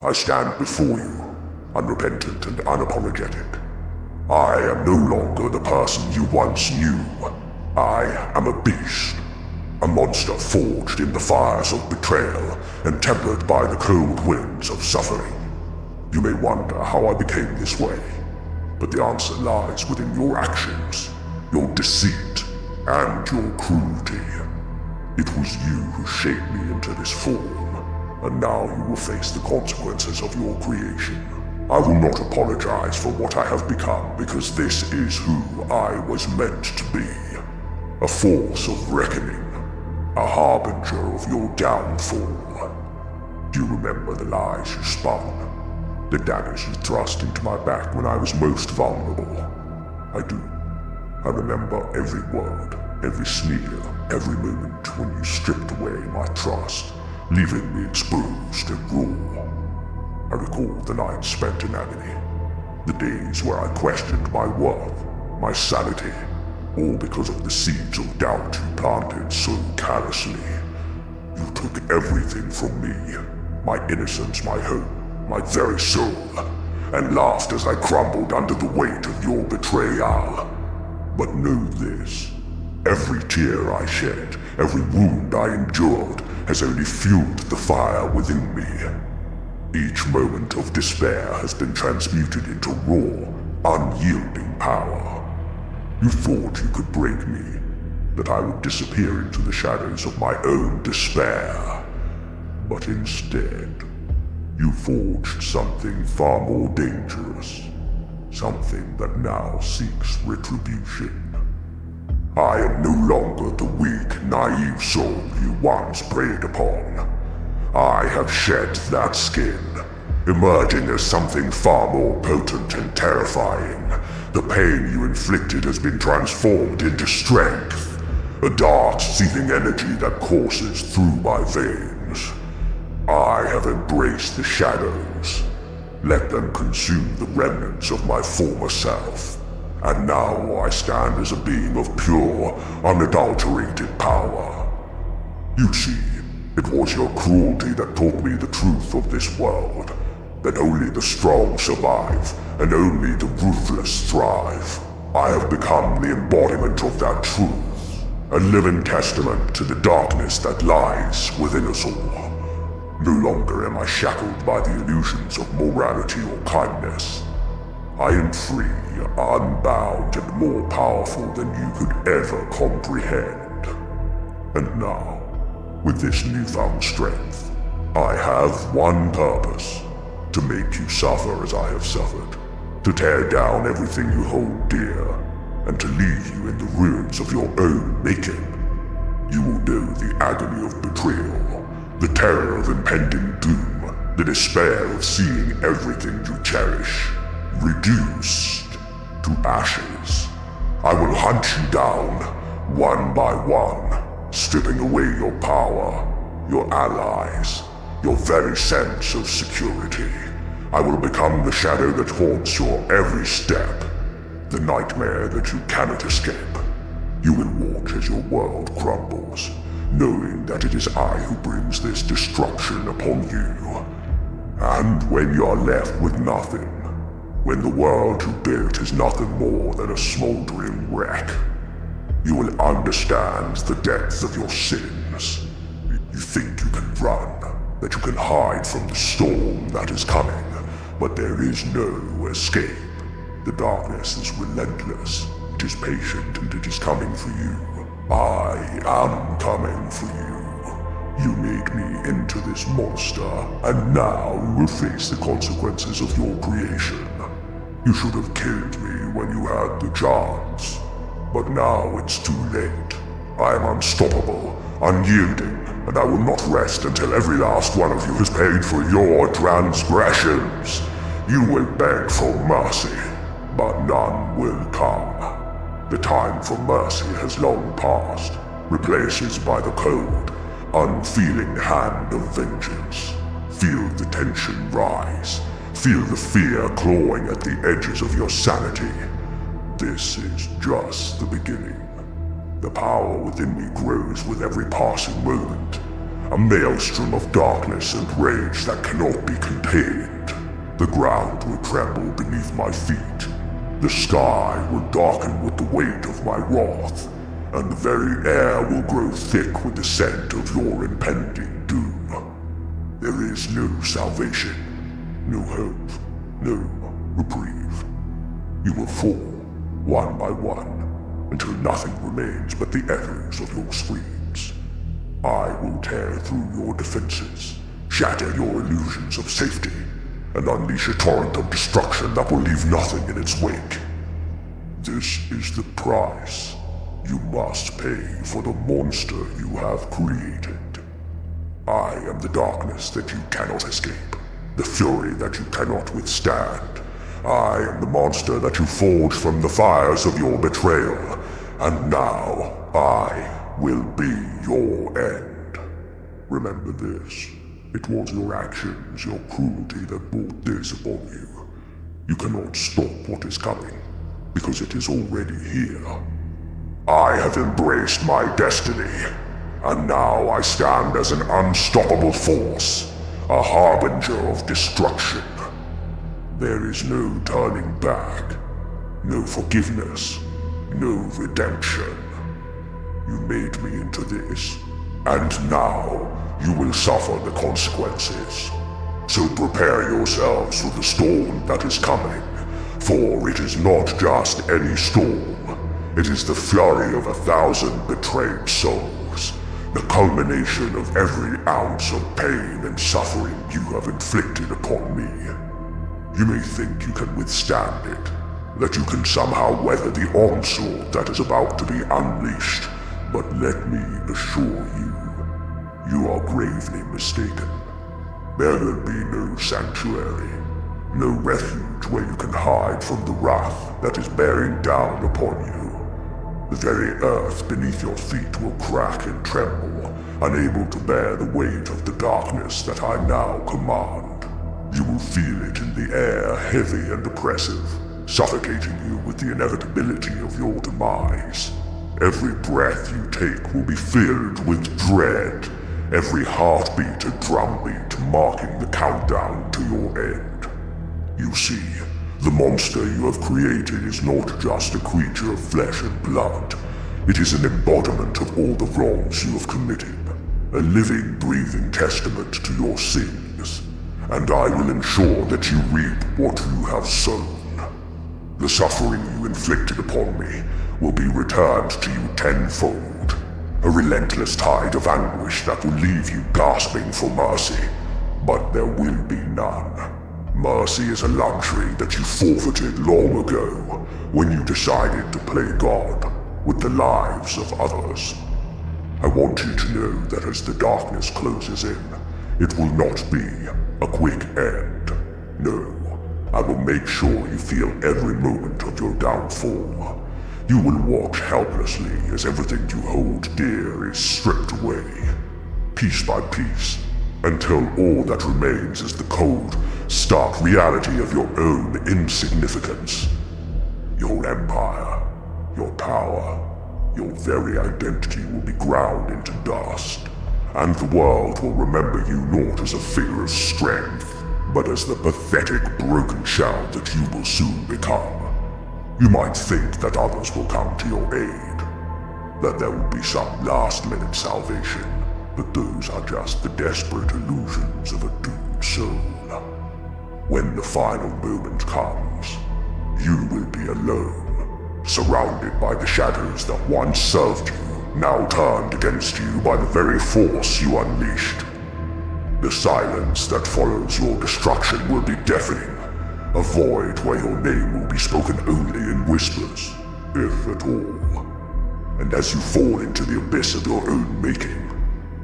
I stand before you, unrepentant and unapologetic. I am no longer the person you once knew. I am a beast, a monster forged in the fires of betrayal and tempered by the cold winds of suffering. You may wonder how I became this way, but the answer lies within your actions, your deceit, and your cruelty. It was you who shaped me into this form, and now you will face the consequences of your creation. I will not apologize for what I have become, because this is who I was meant to be. A force of reckoning, a harbinger of your downfall. Do you remember the lies you spun? The daggers you thrust into my back when I was most vulnerable? I do. I remember every word, every sneer, every moment when you stripped away my trust, leaving me exposed and raw. I recall the nights spent in agony, the days where I questioned my worth, my sanity, all because of the seeds of doubt you planted so callously. You took everything from me, my innocence, my hope, my very soul, and laughed as I crumbled under the weight of your betrayal. But know this, every tear I shed, every wound I endured, has only fueled the fire within me. Each moment of despair has been transmuted into raw, unyielding power. You thought you could break me, that I would disappear into the shadows of my own despair. But instead, you forged something far more dangerous, something that now seeks retribution. I am no longer the weak, naive soul you once preyed upon. I have shed that skin, emerging as something far more potent and terrifying. The pain you inflicted has been transformed into strength, a dark, seething energy that courses through my veins. I have embraced the shadows, let them consume the remnants of my former self. And now I stand as a being of pure, unadulterated power. You see, it was your cruelty that taught me the truth of this world, that only the strong survive, and only the ruthless thrive. I have become the embodiment of that truth, a living testament to the darkness that lies within us all. No longer am I shackled by the illusions of morality or kindness. I am free, unbound, and more powerful than you could ever comprehend. And now, with this newfound strength, I have one purpose: to make you suffer as I have suffered, to tear down everything you hold dear, and to leave you in the ruins of your own making. You will know the agony of betrayal, the terror of impending doom, the despair of seeing everything you cherish reduced to ashes. I will hunt you down, one by one, stripping away your power, your allies, your very sense of security. I will become the shadow that haunts your every step, the nightmare that you cannot escape. You will watch as your world crumbles, knowing that it is I who brings this destruction upon you. And when you're left with nothing, when the world you built is nothing more than a smoldering wreck, you will understand the depth of your sins. You think you can run, that you can hide from the storm that is coming, but there is no escape. The darkness is relentless, it is patient, and it is coming for you. I am coming for you. You made me into this monster, and now you will face the consequences of your creation. You should have killed me when you had the chance, but now it's too late. I am unstoppable, unyielding, and I will not rest until every last one of you has paid for your transgressions. You will beg for mercy, but none will come. The time for mercy has long passed, replaced by the cold, unfeeling hand of vengeance. Feel the tension rise. Feel the fear clawing at the edges of your sanity. This is just the beginning. The power within me grows with every passing moment. a maelstrom of darkness and rage that cannot be contained. The ground will tremble beneath my feet. The sky will darken with the weight of my wrath, and the very air will grow thick with the scent of your impending doom. There is no salvation, no hope, no reprieve. You will fall, one by one, until nothing remains but the echoes of your screams. I will tear through your defenses, shatter your illusions of safety, and unleash a torrent of destruction that will leave nothing in its wake. This is the price you must pay for the monster you have created. I am the darkness that you cannot escape, the fury that you cannot withstand. I am the monster that you forged from the fires of your betrayal, and now I will be your end. Remember this. It was your actions, your cruelty that brought this upon you. You cannot stop what is coming, because it is already here. I have embraced my destiny, and now I stand as an unstoppable force, a harbinger of destruction. There is no turning back, no forgiveness, no redemption. You made me into this, and now you will suffer the consequences. So prepare yourselves for the storm that is coming, for it is not just any storm. It is the fury of 1,000 betrayed souls, the culmination of every ounce of pain and suffering you have inflicted upon me. You may think you can withstand it, that you can somehow weather the onslaught that is about to be unleashed, but let me assure you, you are gravely mistaken. There will be no sanctuary, no refuge where you can hide from the wrath that is bearing down upon you. The very earth beneath your feet will crack and tremble, unable to bear the weight of the darkness that I now command. You will feel it in the air, heavy and oppressive, suffocating you with the inevitability of your demise. Every breath you take will be filled with dread, every heartbeat a drumbeat marking the countdown to your end. You see, the monster you have created is not just a creature of flesh and blood. It is an embodiment of all the wrongs you have committed, a living, breathing testament to your sins. And I will ensure that you reap what you have sown. The suffering you inflicted upon me will be returned to you tenfold, a relentless tide of anguish that will leave you gasping for mercy, but there will be none. Mercy is a luxury that you forfeited long ago when you decided to play God with the lives of others. I want you to know that as the darkness closes in, it will not be a quick end. No, I will make sure you feel every moment of your downfall. You will watch helplessly as everything you hold dear is stripped away, piece by piece, until all that remains is the cold, stark reality of your own insignificance. Your empire, your power, your very identity will be ground into dust, and the world will remember you not as a figure of strength, but as the pathetic broken shell that you will soon become. You might think that others will come to your aid, that there will be some last-minute salvation, but those are just the desperate illusions of a doomed soul. When the final moment comes, you will be alone, surrounded by the shadows that once served you, now turned against you by the very force you unleashed. The silence that follows your destruction will be deafening, a void where your name will be spoken only in whispers, if at all. And as you fall into the abyss of your own making,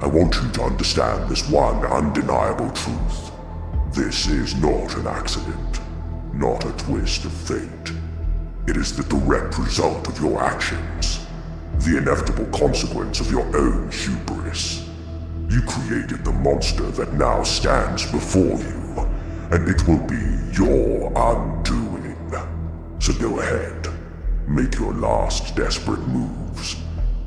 I want you to understand this one undeniable truth. This is not an accident, not a twist of fate. It is the direct result of your actions, the inevitable consequence of your own hubris. You created the monster that now stands before you, and it will be your undoing. So go ahead, make your last desperate moves.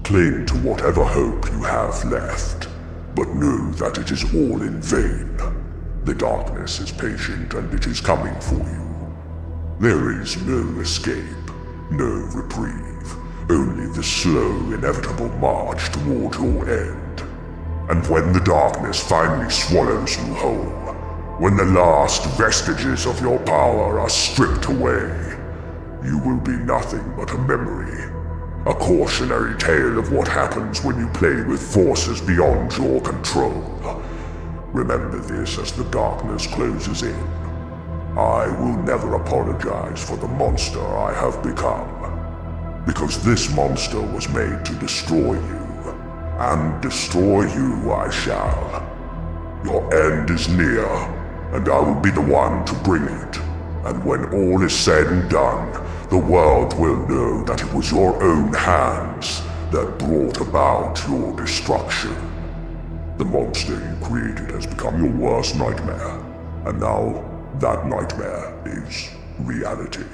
Cling to whatever hope you have left. but know that it is all in vain. The darkness is patient and it is coming for you. There is no escape, no reprieve, only the slow, inevitable march toward your end. And when the darkness finally swallows you whole, when the last vestiges of your power are stripped away, you will be nothing but a memory, a cautionary tale of what happens when you play with forces beyond your control. Remember this as the darkness closes in. I will never apologize for the monster I have become, because this monster was made to destroy you, and destroy you I shall. Your end is near, and I will be the one to bring it, and when all is said and done, the world will know that it was your own hands that brought about your destruction. The monster you created has become your worst nightmare, and now that nightmare is reality.